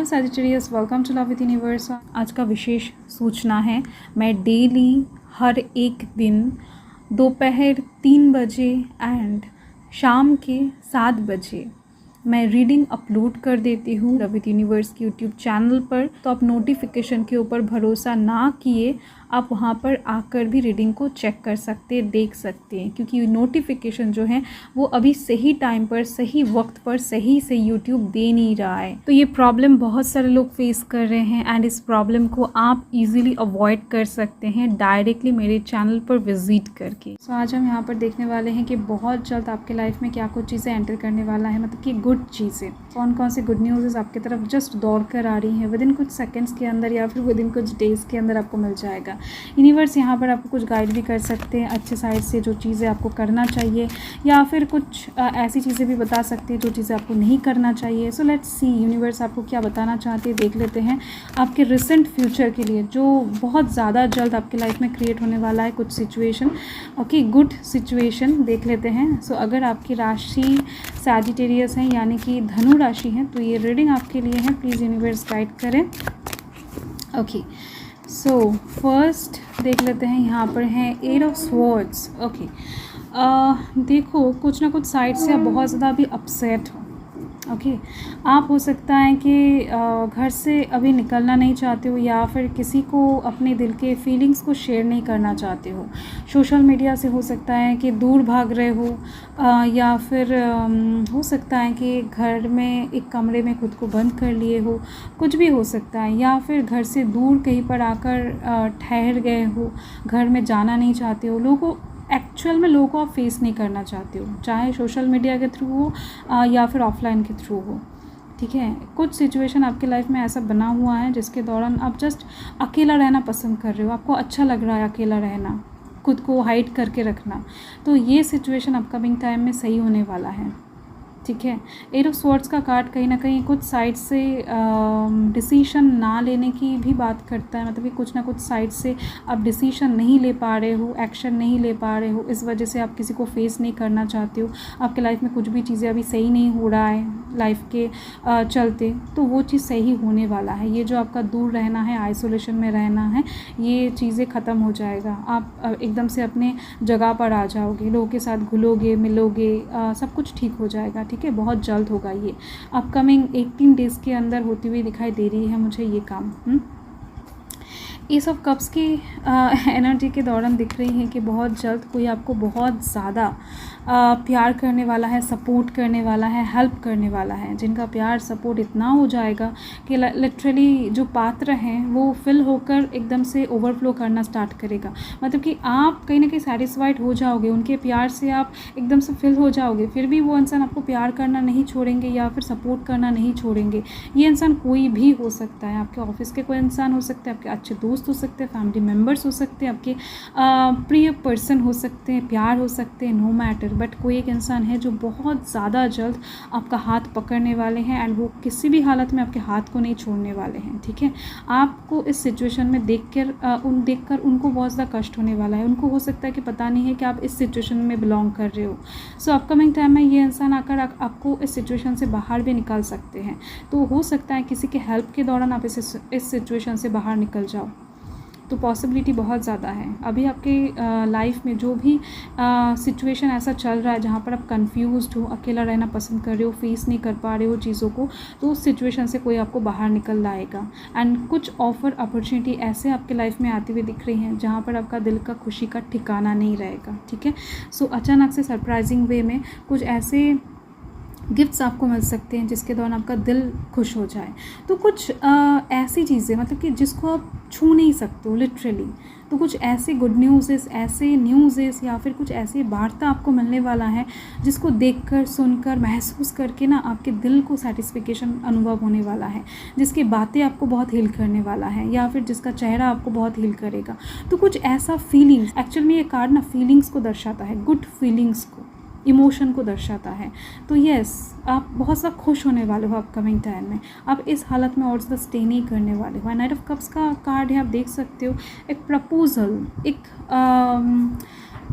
Hello Sagittarius, welcome to love with universe. आज का विशेष सूचना है, मैं डेली हर एक दिन दोपहर 3 बजे एंड शाम के 7 बजे मैं रीडिंग अपलोड कर देती हूँ लव विद यूनिवर्स के यूट्यूब चैनल पर। तो आप नोटिफिकेशन के ऊपर भरोसा ना किए, आप वहाँ पर आकर भी रीडिंग को चेक कर सकते हैं, देख सकते हैं, क्योंकि नोटिफिकेशन जो है वो अभी सही टाइम पर, सही वक्त पर, सही से यूट्यूब दे नहीं रहा है। तो ये प्रॉब्लम बहुत सारे लोग फेस कर रहे हैं एंड इस प्रॉब्लम को आप इजीली अवॉइड कर सकते हैं डायरेक्टली मेरे चैनल पर विजिट करके। सो आज हम यहाँ पर देखने वाले हैं कि बहुत जल्द आपके लाइफ में क्या कुछ चीज़ें एंटर करने वाला है, मतलब कि गुड चीज़ें। कौन कौन सी गुड न्यूज़ आपकी तरफ जस्ट दौड़ कर आ रही हैं विद इन कुछ सेकेंड्स के अंदर या फिर विद इन कुछ डेज़ के अंदर आपको मिल जाएगा। यूनिवर्स यहाँ पर आपको कुछ गाइड भी कर सकते हैं अच्छे साइड से, जो चीज़ें आपको करना चाहिए, या फिर कुछ ऐसी चीज़ें भी बता सकते हैं जो चीज़ें आपको नहीं करना चाहिए। सो लेट्स सी यूनिवर्स आपको क्या बताना चाहते हैं, देख लेते हैं। आपके रिसेंट फ्यूचर के लिए जो बहुत ज़्यादा जल्द आपके लाइफ में क्रिएट होने वाला है कुछ सिचुएशन, ओके, गुड सिचुएशन देख लेते हैं। सो अगर आपकी राशि सैजिटेरियस है यानी कि धनु राशि है, तो ये रीडिंग आपके लिए है, प्लीज़ यूनिवर्स गाइड करें। ओके, सो फर्स्ट देख लेते हैं, यहाँ पर है 8 ऑफ स्वॉर्ड्स। ओके, देखो कुछ ना कुछ साइड से आप बहुत ज़्यादा अभी अपसेट हो। ओके, आप हो सकता है कि घर से अभी निकलना नहीं चाहते हो, या फिर किसी को अपने दिल के फीलिंग्स को शेयर नहीं करना चाहते हो। सोशल मीडिया से हो सकता है कि दूर भाग रहे हो, या फिर हो सकता है कि घर में एक कमरे में खुद को बंद कर लिए हो, कुछ भी हो सकता है। या फिर घर से दूर कहीं पर आकर ठहर गए हो, घर में जाना नहीं चाहते हो। एक्चुअल में लोगों को आप फेस नहीं करना चाहते हो, चाहे सोशल मीडिया के थ्रू हो या फिर ऑफलाइन के थ्रू हो। ठीक है, कुछ सिचुएशन आपके लाइफ में ऐसा बना हुआ है जिसके दौरान आप जस्ट अकेला रहना पसंद कर रहे हो, आपको अच्छा लग रहा है अकेला रहना, खुद को हाइड करके रखना। तो ये सिचुएशन अपकमिंग टाइम में सही होने वाला है। ठीक है, 8 ऑफ स्वॉर्ड्स का कार्ड कहीं ना कहीं कुछ साइड से डिसीशन ना लेने की भी बात करता है, मतलब कि कुछ ना कुछ साइड से आप डिसीशन नहीं ले पा रहे हो, एक्शन नहीं ले पा रहे हो, इस वजह से आप किसी को फेस नहीं करना चाहते हो। आपके लाइफ में कुछ भी चीज़ें अभी सही नहीं हो रहा है लाइफ के चलते, तो वो चीज़ सही होने वाला है। ये जो आपका दूर रहना है, आइसोलेशन में रहना है, ये चीज़ें ख़त्म हो जाएगा। आप एकदम से अपने जगह पर आ जाओगे, लोगों के साथ घुलोगे मिलोगे, सब कुछ ठीक हो जाएगा। ठीक है, बहुत जल्द होगा ये, अपकमिंग 18 डेज़ के अंदर होती हुई दिखाई दे रही है मुझे ये काम। एस ऑफ कप्स की एनर्जी के दौरान दिख रही है कि बहुत जल्द कोई आपको बहुत ज़्यादा प्यार करने वाला है, सपोर्ट करने वाला है, हेल्प करने वाला है, जिनका प्यार सपोर्ट इतना हो जाएगा कि लिटरली जो पात्र हैं वो फिल होकर एकदम से ओवरफ्लो करना स्टार्ट करेगा। मतलब कि आप कहीं ना कहीं सेटिस्फाइड हो जाओगे, उनके प्यार से आप एकदम से फिल हो जाओगे, फिर भी वो इंसान आपको प्यार करना नहीं छोड़ेंगे या फिर सपोर्ट करना नहीं छोड़ेंगे। ये इंसान कोई भी हो सकता है, आपके ऑफिस के कोई इंसान हो सकते हैं, आपके अच्छे दोस्त हो सकते हैं, फैमिली मेम्बर्स हो सकते हैं, आपके प्रिय पर्सन हो सकते हैं, प्यार हो सकते हैं, नो मैटर, बट कोई एक इंसान है जो बहुत ज़्यादा जल्द आपका हाथ पकड़ने वाले हैं एंड वो किसी भी हालत में आपके हाथ को नहीं छोड़ने वाले हैं। ठीक है, आपको इस सिचुएशन में देखकर उनको बहुत ज़्यादा कष्ट होने वाला है। उनको हो सकता है कि पता नहीं है कि आप इस सिचुएशन में बिलोंग कर रहे हो। सो अपकमिंग टाइम में ये इंसान आकर आपको इस सिचुएशन से बाहर भी निकाल सकते हैं। तो हो सकता है किसी के हेल्प के दौरान आप इस सिचुएशन से बाहर निकल जाओ, तो पॉसिबिलिटी बहुत ज़्यादा है। अभी आपके लाइफ में जो भी सिचुएशन ऐसा चल रहा है जहाँ पर आप कंफ्यूज्ड हो, अकेला रहना पसंद कर रहे हो, फेस नहीं कर पा रहे हो चीज़ों को, तो उस सिचुएशन से कोई आपको बाहर निकल लाएगा। एंड कुछ ऑफर अपॉर्चुनिटी ऐसे आपके लाइफ में आती हुई दिख रही हैं जहाँ पर आपका दिल का खुशी का ठिकाना नहीं रहेगा। ठीक है, सो अचानक से सरप्राइजिंग वे में कुछ ऐसे गिफ्ट्स आपको मिल सकते हैं जिसके दौरान आपका दिल खुश हो जाए। तो कुछ ऐसी चीज़ें, मतलब कि जिसको आप छू नहीं सकते हो लिटरली, तो कुछ ऐसे गुड न्यूज़, ऐसे न्यूज़ या फिर कुछ ऐसे वार्ता आपको मिलने वाला है जिसको देखकर, सुनकर, महसूस करके ना आपके दिल को सेटिस्फिकेशन अनुभव होने वाला है, जिसकी बातें आपको बहुत हील करने वाला है, या फिर जिसका चेहरा आपको बहुत हील करेगा। तो कुछ ऐसा फीलिंग्स, एक्चुअल में ये कार्ड ना फीलिंग्स को दर्शाता है, गुड फीलिंग्स को, इमोशन को दर्शाता है। तो यस, आप बहुत सा खुश होने वाले हो अपकमिंग टाइम में, आप इस हालत में और ज़्यादा स्टे नहीं करने वाले हो। नाइट ऑफ कप्स का कार्ड है, आप देख सकते हो एक प्रपोजल, एक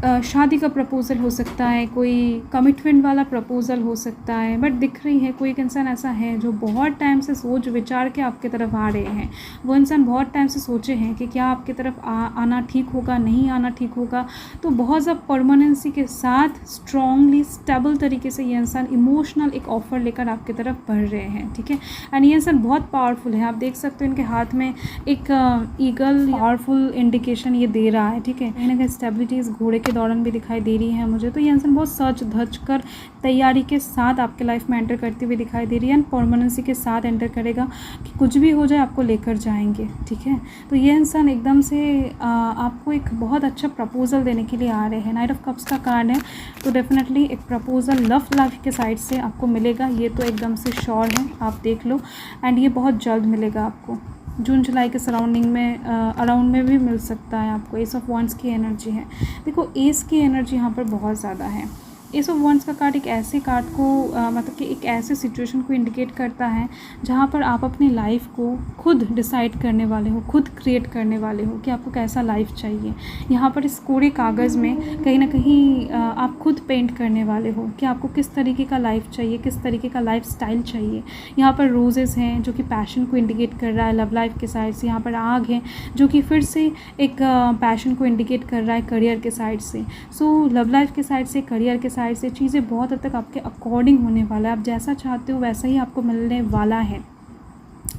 शादी का प्रपोज़ल हो सकता है, कोई कमिटमेंट वाला प्रपोज़ल हो सकता है, बट दिख रही है कोई एक इंसान ऐसा है जो बहुत टाइम से सोच विचार के आपके तरफ आ रहे हैं। वो इंसान बहुत टाइम से सोचे हैं कि क्या आपके तरफ आना ठीक होगा, नहीं आना ठीक होगा। तो बहुत ज़्यादा परमानेंसी के साथ स्ट्रॉन्गली स्टेबल तरीके से ये इंसान इमोशनल एक ऑफ़र लेकर आपकी तरफ बढ़ रहे हैं, ठीक है। एंड ये इंसान बहुत पावरफुल है, आप देख सकते हो इनके हाथ में एक ईगल पावरफुल इंडिकेशन ये दे रहा है, ठीक है। कहीं ना कहीं स्टेबिलिटी इस घोड़े के दौरान भी दिखाई दे रही है मुझे। तो ये इंसान बहुत सच धज कर तैयारी के साथ आपके लाइफ में एंटर करती हुई दिखाई दे रही है एंड परमानेंसी के साथ एंटर करेगा कि कुछ भी हो जाए आपको लेकर जाएंगे, ठीक है। तो ये इंसान एकदम से आपको एक बहुत अच्छा प्रपोजल देने के लिए आ रहे हैं। नाइट ऑफ कप्स का कार्ड है, तो डेफिनेटली एक प्रपोजल लव लाइफ के साइड से आपको मिलेगा, ये तो एकदम से श्योर है, आप देख लो। एंड ये बहुत जल्द मिलेगा आपको, जून जुलाई के सराउंडिंग में अराउंड में भी मिल सकता है आपको। एस ऑफ वॉन्ड्स की एनर्जी है, देखो एस की एनर्जी यहाँ पर बहुत ज़्यादा है। एस ऑफ वॉन्ड्स का कार्ड एक ऐसे कार्ड को मतलब कि एक ऐसे सिचुएशन को इंडिकेट करता है जहाँ पर आप अपनी लाइफ को खुद डिसाइड करने वाले हो, खुद क्रिएट करने वाले हो कि आपको कैसा लाइफ चाहिए। यहाँ पर इस कोरे कागज़ में कहीं ना कहीं आप खुद पेंट करने वाले हो कि आपको किस तरीके का लाइफ चाहिए, किस तरीके का लाइफ स्टाइल चाहिए। यहाँ पर रोजेज़ हैं जो कि पैशन को इंडिकेट कर रहा है लव लाइफ के साइड से। यहाँ पर आग है जो कि फिर से एक पैशन को इंडिकेट कर रहा है करियर के साइड से। सो लव लाइफ के साइड से, करियर के साइड से चीज़ें बहुत हद तक आपके अकॉर्डिंग होने वाला है। आप जैसा चाहते हो वैसा ही आपको मिलने वाला है,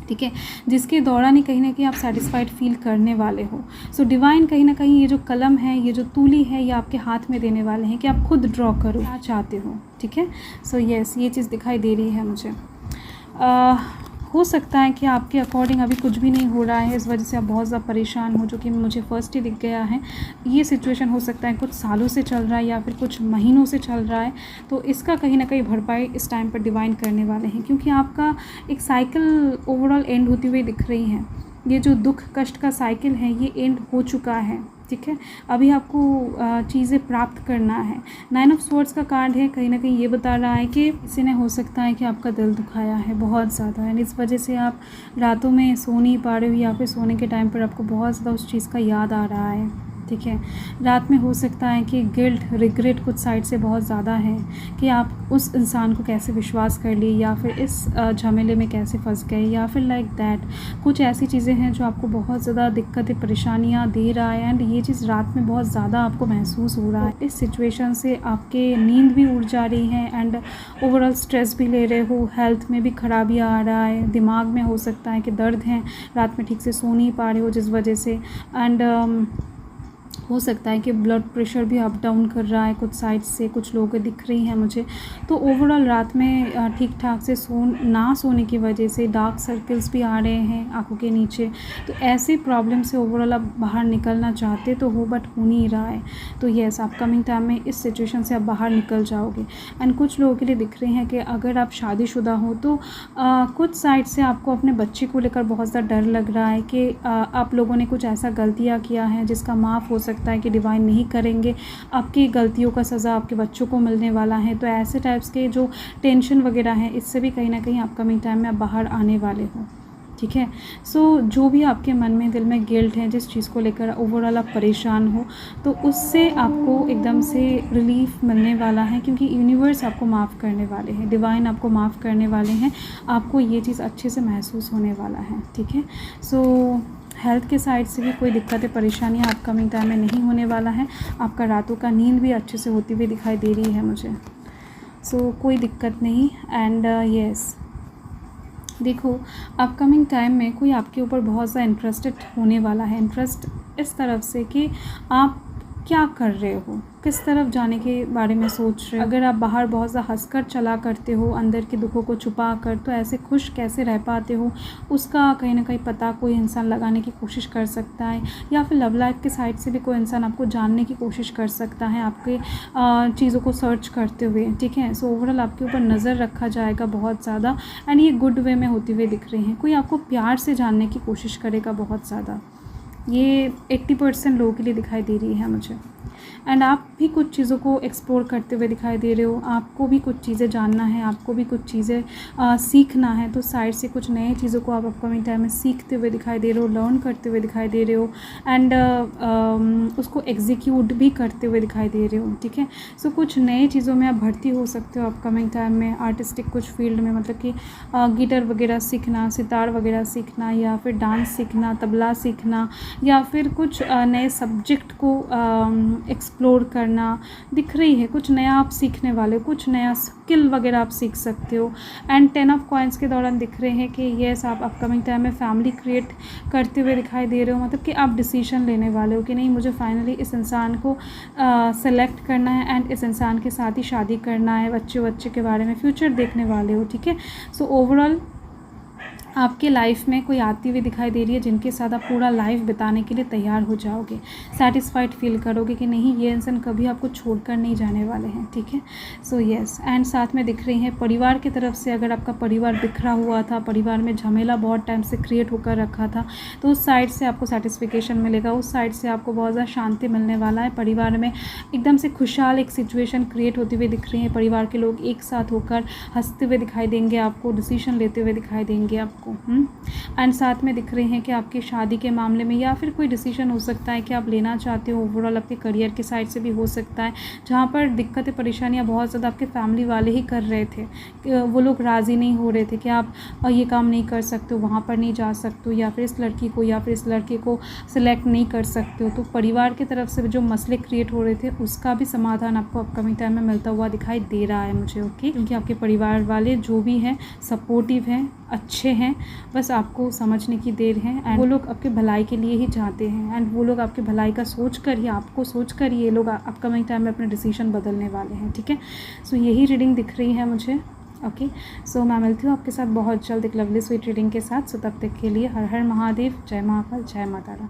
ठीक है, जिसके दौरान ही कहीं ना कहीं आप सेटिस्फाइड फील करने वाले हो। सो डिवाइन कहीं ना कहीं ये जो कलम है, ये जो तूली है, ये आपके हाथ में देने वाले हैं कि आप खुद ड्रॉ करो क्या चाहते हो, ठीक है। सो यस, ये चीज़ दिखाई दे रही है मुझे। हो सकता है कि आपके अकॉर्डिंग अभी कुछ भी नहीं हो रहा है, इस वजह से आप बहुत ज़्यादा परेशान हो, जो कि मुझे फर्स्ट ही दिख गया है। ये सिचुएशन हो सकता है कुछ सालों से चल रहा है या फिर कुछ महीनों से चल रहा है। तो इसका कहीं ना कहीं भरपाई इस टाइम पर डिवाइन करने वाले हैं, क्योंकि आपका एक साइकिल ओवरऑल एंड होती हुई दिख रही है। ये जो दुख कष्ट का साइकिल है ये एंड हो चुका है, ठीक है। अभी आपको चीज़ें प्राप्त करना है। 9 ऑफ स्वॉर्ड्स का कार्ड है, कहीं ना कहीं ये बता रहा है कि किसी ने हो सकता है कि आपका दिल दुखाया है बहुत ज़्यादा, एंड इस वजह से आप रातों में सो नहीं पा रहे हो या फिर सोने के टाइम पर आपको बहुत ज़्यादा उस चीज़ का याद आ रहा है, ठीक है। रात में हो सकता है कि गिल्ट रिग्रेट कुछ साइड से बहुत ज़्यादा है कि आप उस इंसान को कैसे विश्वास कर लिए या फिर इस झमेले में कैसे फंस गए या फिर लाइक दैट कुछ ऐसी चीज़ें हैं जो आपको बहुत ज़्यादा दिक्कतें परेशानियाँ दे रहा है। एंड ये चीज़ रात में बहुत ज़्यादा आपको महसूस हो रहा है। इस सिचुएशन से आपके नींद भी उड़ जा रही है एंड ओवरऑल स्ट्रेस भी ले रहे हो, हेल्थ में भी खराबी आ रहा है, दिमाग में हो सकता है कि दर्द हैं, रात में ठीक से सो नहीं पा रहे हो जिस वजह से। एंड हो सकता है कि ब्लड प्रेशर भी अप डाउन कर रहा है कुछ साइड से, कुछ लोगों को दिख रही हैं मुझे। तो ओवरऑल रात में ठीक ठाक से ना सोने की वजह से डार्क सर्कल्स भी आ रहे हैं आंखों के नीचे। तो ऐसे प्रॉब्लम से ओवरऑल आप बाहर निकलना चाहते तो हो बट हो नहीं रहा है। तो येस, अपकमिंग टाइम में इस सिचुएशन से आप बाहर निकल जाओगे। एंड कुछ लोगों के लिए दिख रहे हैं कि अगर आप शादीशुदा हो तो कुछ साइड से आपको अपने बच्चे को लेकर बहुत ज़्यादा डर लग रहा है कि आप लोगों ने कुछ ऐसा गलतियाँ किया है जिसका माफ़ हो सकता है कि डिवाइन नहीं करेंगे, आपकी गलतियों का सज़ा आपके बच्चों को मिलने वाला है। तो ऐसे टाइप्स के जो टेंशन वगैरह हैं इससे भी कहीं ना कहीं अपकमिंग टाइम में आप बाहर आने वाले हो, ठीक है। सो जो भी आपके मन में दिल में गिल्ट है, जिस चीज़ को लेकर ओवरऑल आप परेशान हो, तो उससे आपको एकदम से रिलीफ मिलने वाला है, क्योंकि यूनिवर्स आपको माफ़ करने वाले हैं, डिवाइन आपको माफ़ करने वाले हैं। आपको ये चीज़ अच्छे से महसूस होने वाला है, ठीक है। सो हेल्थ के साइड से भी कोई दिक्कतें परेशानियाँ अपकमिंग टाइम में नहीं होने वाला है। आपका रातों का नींद भी अच्छे से होती हुई दिखाई दे रही है मुझे। सो कोई दिक्कत नहीं। एंड येस, देखो अपकमिंग टाइम में कोई आपके ऊपर बहुत ज़्यादा इंटरेस्टेड होने वाला है। इंटरेस्ट इस तरफ से कि आप क्या कर रहे हो, किस तरफ जाने के बारे में सोच रहे हो। अगर आप बाहर बहुत ज़्यादा हंसकर चला करते हो, अंदर के दुखों को छुपा कर, तो ऐसे खुश कैसे रह पाते हो उसका कहीं ना कहीं पता कोई इंसान लगाने की कोशिश कर सकता है। या फिर लव लाइफ के साइड से भी कोई इंसान आपको जानने की कोशिश कर सकता है आपके चीज़ों को सर्च करते हुए, ठीक है। सो ओवरऑल आपके ऊपर नज़र रखा जाएगा बहुत ज़्यादा, एंड ये गुड वे में होती हुई दिख रही हैं। कोई आपको प्यार से जानने की कोशिश करेगा बहुत ज़्यादा, ये 80% लोगों के लिए दिखाई दे रही है मुझे। एंड आप भी कुछ चीज़ों को एक्सप्लोर करते हुए दिखाई दे रहे हो, आपको भी कुछ चीज़ें जानना है, आपको भी कुछ चीज़ें सीखना है। तो साइड से कुछ नए चीज़ों को आप अपकमिंग टाइम में सीखते हुए दिखाई दे रहे हो, लर्न करते हुए दिखाई दे रहे हो एंड उसको एग्जीक्यूट भी करते हुए दिखाई दे रहे हो, ठीक है। सो कुछ नए चीज़ों में आप भर्ती हो सकते हो अपकमिंग टाइम में, आर्टिस्टिक कुछ फील्ड में, मतलब कि गिटार वगैरह सीखना, सितार वगैरह सीखना, या फिर डांस सीखना, तबला सीखना, या फिर कुछ नए सब्जेक्ट को एक्सप्लोर करना दिख रही है। कुछ नया आप सीखने वाले हो, कुछ नया स्किल वगैरह आप सीख सकते हो। एंड 10 ऑफ कॉइन्स के दौरान दिख रहे हैं कि येस आप अपकमिंग टाइम में फैमिली क्रिएट करते हुए दिखाई दे रहे हो, मतलब कि आप डिसीजन लेने वाले हो कि नहीं, मुझे फाइनली इस इंसान को सेलेक्ट करना है एंड इस इंसान के साथ ही शादी करना है, बच्चे के बारे में फ्यूचर देखने वाले हो, ठीक है। सो ओवरऑल आपके लाइफ में कोई आती हुई दिखाई दे रही है जिनके साथ आप पूरा लाइफ बिताने के लिए तैयार हो जाओगे, सेटिस्फाइड फील करोगे कि नहीं, ये इंसान कभी आपको छोड़कर नहीं जाने वाले हैं, ठीक है। सो येस, एंड साथ में दिख रही हैं परिवार की तरफ से, अगर आपका परिवार बिखरा हुआ था, परिवार में झमेला बहुत टाइम से क्रिएट होकर रखा था, तो उस साइड से आपको सेटिस्फिकेशन मिलेगा, उस साइड से आपको बहुत ज़्यादा शांति मिलने वाला है। परिवार में एकदम से खुशहाल एक सिचुएशन क्रिएट होती हुई दिख रही है, परिवार के लोग एक साथ होकर हंसते हुए दिखाई देंगे, आपको डिसीजन लेते हुए दिखाई देंगे आपको। एंड साथ में दिख रहे हैं कि आपकी शादी के मामले में, या फिर कोई डिसीजन हो सकता है कि आप लेना चाहते हो, ओवरऑल आपके करियर के साइड से भी हो सकता है, जहाँ पर दिक्कतें परेशानियाँ बहुत ज़्यादा आपके फैमिली वाले ही कर रहे थे, वो लोग राज़ी नहीं हो रहे थे कि आप ये काम नहीं कर सकते हो, वहाँ पर नहीं जा सकते हो, या फिर इस लड़की को या फिर इस लड़के को सिलेक्ट नहीं कर सकते हो। तो परिवार की तरफ से जो मसले क्रिएट हो रहे थे उसका भी समाधान आपको अपकमिंग टाइम में मिलता हुआ दिखाई दे रहा है मुझे, ओके। क्योंकि आपके परिवार वाले जो भी हैं सपोर्टिव हैं, अच्छे हैं, बस आपको समझने की देर है। एंड वो लोग आपके भलाई के लिए ही चाहते हैं, एंड वो लोग आपके भलाई का सोच कर ही, आपको सोच कर ही ये लोग अपकमिंग टाइम में अपने डिसीजन बदलने वाले हैं, ठीक है। सो यही रीडिंग दिख रही है मुझे, ओके। सो मैं मिलती हूँ आपके साथ बहुत जल्द एक लवली स्वीट रीडिंग के साथ। सो तब तक के लिए हर हर महादेव, जय महाकाल, जय माता रा।